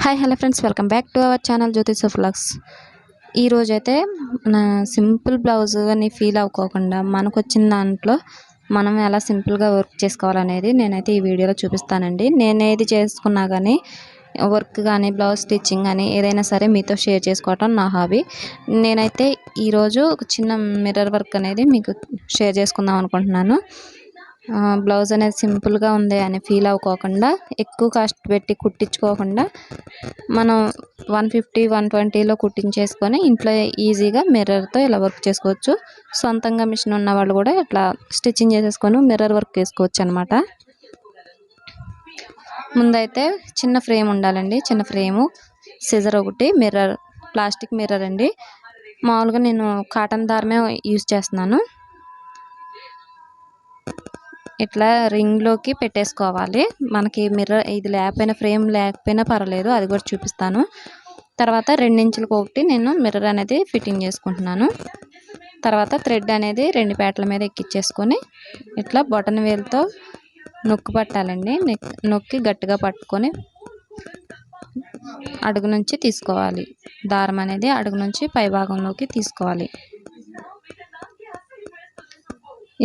Hi hello friends, welcome back to our channel Jyothish vlogs. ఈరోజైతే నా simple blouse అని feel అవ్వకోకుండా మనకు వచ్చిన దాంట్లో మనం ఎలా సింపుల్గా వర్క్ చేసుకోవాలనేది నేనైతే ఈ వీడియోలో చూపిస్తానండి. నేను ఏది చేసుకున్నా కానీ వర్క్ కానీ బ్లౌజ్ స్టిచ్చింగ్ కానీ ఏదైనా సరే మీతో షేర్ చేసుకోవటం నా హాబీ. నేనైతే ఈరోజు ఒక చిన్న మిర్రర్ వర్క్ అనేది మీకు షేర్ చేసుకుందాం అనుకుంటున్నాను. బ్లౌజ్ అనేది సింపుల్గా ఉంది అని ఫీల్ అవ్వకోకుండా, ఎక్కువ కాస్ట్ పెట్టి కుట్టించుకోకుండా మనం 150-120లో కుట్టించేసుకొని ఇంట్లో ఈజీగా మిర్రర్తో ఇలా వర్క్ చేసుకోవచ్చు. సొంతంగా మిషన్ ఉన్న వాళ్ళు కూడా ఇట్లా స్టిచ్చింగ్ చేసేసుకొని మిర్రర్ వర్క్ చేసుకోవచ్చు అనమాట. ముందైతే చిన్న ఫ్రేమ్ ఉండాలండి. చిన్న ఫ్రేము, సిజర్ ఒకటి, మిర్రర్, ప్లాస్టిక్ మిర్రర్ అండి. మామూలుగా నేను కాటన్ దారమే యూజ్ చేస్తున్నాను. ఇట్లా రింగ్లోకి పెట్టేసుకోవాలి. మనకి మిర్రర్ ఇది లేకపోయినా, ఫ్రేమ్ లేకపోయినా పర్వాలేదు, అది కూడా చూపిస్తాను. తర్వాత 2 ఇంచులకు ఒకటి నేను మిర్రర్ అనేది ఫిట్టింగ్ చేసుకుంటున్నాను. తర్వాత థ్రెడ్ అనేది 2 పేటల మీద ఎక్కించేసుకొని ఇట్లా బొటన వేలుతో నొక్కి పట్టాలండి. నొక్కి గట్టిగా పట్టుకొని అడుగు నుంచి తీసుకోవాలి. దారం అనేది అడుగు నుంచి పై భాగంలోకి తీసుకోవాలి.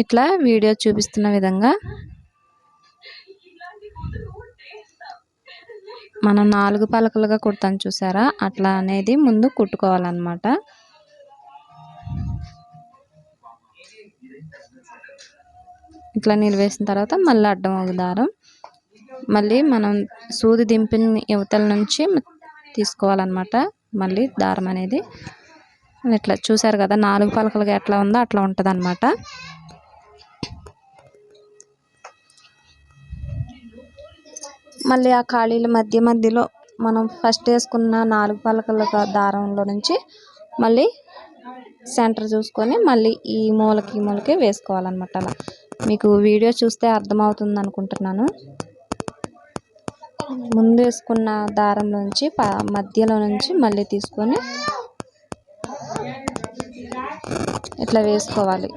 ఇట్లా వీడియో చూపిస్తున్న విధంగా మనం 4 పలకలుగా కుడతాం చూసారా, అట్లా అనేది ముందు కుట్టుకోవాలన్నమాట. ఇట్లా నిలివేసిన తర్వాత మళ్ళీ అడ్డం ఒక దారం, మళ్ళీ మనం సూది దింపిన యువతల నుంచి తీసుకోవాలన్నమాట. మళ్ళీ దారం అనేది ఇట్లా చూసారు కదా, 4 పలకలుగా ఎట్లా ఉందో అట్లా ఉంటుంది అన్నమాట. మళ్ళీ ఆ ఖాళీల మధ్యలో మనం ఫస్ట్ వేసుకున్న 4 పలకల దారంలో నుంచి మళ్ళీ సెంటర్ చూసుకొని మళ్ళీ ఈ మూలకి వేసుకోవాలన్నమాట. అలా మీకు వీడియో చూస్తే అర్థమవుతుంది అనుకుంటున్నాను. ముందు వేసుకున్న దారం నుంచి మధ్యలో నుంచి మళ్ళీ తీసుకొని ఇట్లా వేసుకోవాలి.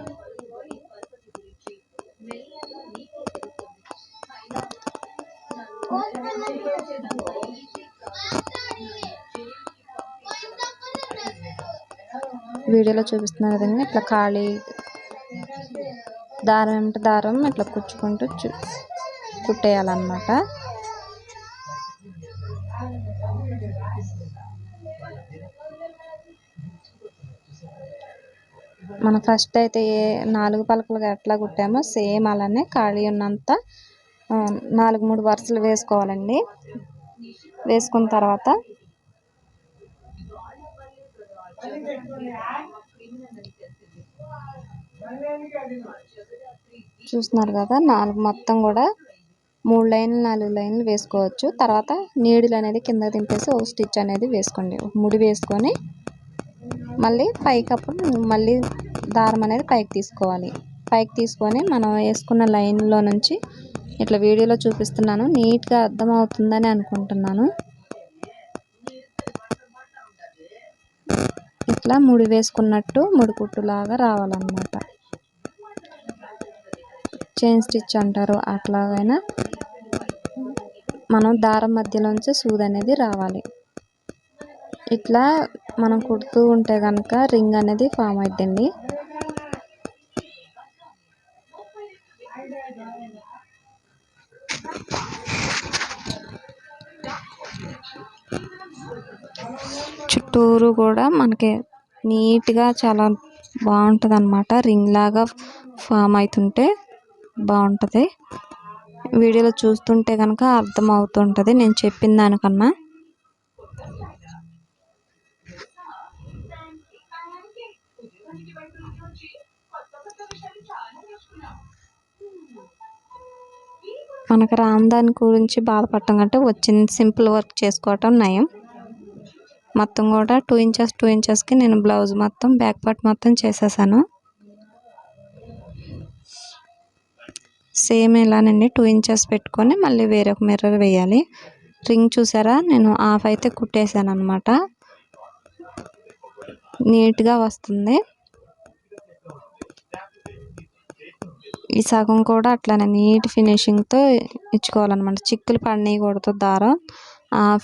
వీడియోలో చూపిస్తున్న విధంగా ఇట్లా ఖాళీ దారం ఇట్లా కుచ్చుకుంటూ కుట్టేయాలన్నమాట. మనం ఫస్ట్ అయితే 4 పలకలుగా ఎట్లా కుట్టామో సేమ్ అలానే ఖాళీ ఉన్నంత 4-3 వరుసలు వేసుకోవాలండి. వేసుకున్న తర్వాత చూస్తున్నారు కదా, 4 మొత్తం కూడా 3 లైన్లు 4 లైన్లు వేసుకోవచ్చు. తర్వాత నీడిల్ అనేది కింద దింపేసి ఒక స్టిచ్ అనేది వేసుకోండి. ఒక ముడి వేసుకొని మళ్ళీ పైకి అప్పుడు మళ్ళీ దారం అనేది పైకి తీసుకోవాలి. పైకి తీసుకొని మనం వేసుకున్న లైన్లో నుంచి ఇట్లా వీడియోలో చూపిస్తున్నాను, నీట్గా అర్థమవుతుందని అనుకుంటున్నాను. ఇట్లా ముడి వేసుకున్నట్టు ముడి కుట్టులాగా రావాలన్నమాట. చైన్ స్టిచ్ అంటారు, అట్లాగైనా మనం దారం మధ్యలోంచి సూది అనేది రావాలి. ఇట్లా మనం కుడుతూ ఉంటే కనుక రింగ్ అనేది ఫామ్ అవుతుందండి. చుట్టూరు కూడా మనకి నీట్గా చాలా బాగుంటుంది అన్నమాట. రింగ్ లాగా ఫామ్ అవుతుంటే బాగుంటుంది. వీడియోలో చూస్తుంటే కనుక అర్థం అవుతుంటుంది నేను చెప్పిన దానికన్నా. మనకు రాని దాని గురించి బాధపడటం కంటే వచ్చింది సింపుల్ వర్క్ చేసుకోవటం నయం. మొత్తం కూడా 2 ఇంచెస్కి నేను బ్లౌజ్ మొత్తం బ్యాక్ పార్ట్ మొత్తం చేసేసాను. సేమ్ ఇలానండి, 2 ఇంచెస్ పెట్టుకొని మళ్ళీ వేరొక మిర్రర్ వేయాలి. రింగ్ చూసారా, నేను హాఫ్ అయితే కుట్టేసాను అనమాట. నీట్గా వస్తుంది. ఈ సగం కూడా అట్లానే నీట్ ఫినిషింగ్తో ఇచ్చుకోవాలన్నమాట. చిక్కులు పడనీయకూడదు దారం.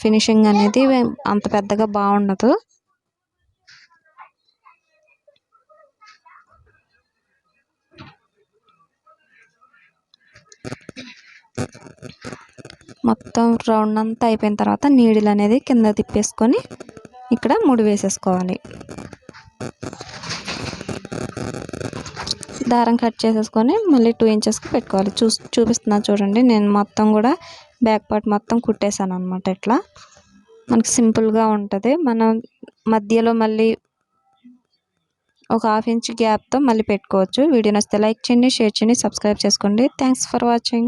ఫినిషింగ్ అనేది అంత పెద్దగా బాగుండదు. మొత్తం రౌండ్ అంతా అయిపోయిన తర్వాత నీడిల్ అనేది కింద తిప్పేసుకొని ఇక్కడ ముడి వేసేసుకోవాలి. దారం కట్ చేసేసుకొని మళ్ళీ 2 ఇంచెస్కి పెట్టుకోవాలి. చూపిస్తున్నా చూడండి. నేను మొత్తం కూడా బ్యాక్ పార్ట్ మొత్తం కుట్టేశాను అనమాట. ఇట్లా మనకి సింపుల్గా ఉంటుంది. మనం మధ్యలో మళ్ళీ ఒక 1/2 ఇంచ్ గ్యాప్తో మళ్ళీ పెట్టుకోవచ్చు. వీడియో నచ్చితే లైక్ చేయండి, షేర్ చేయండి, సబ్స్క్రైబ్ చేసుకోండి. Thanks for watching.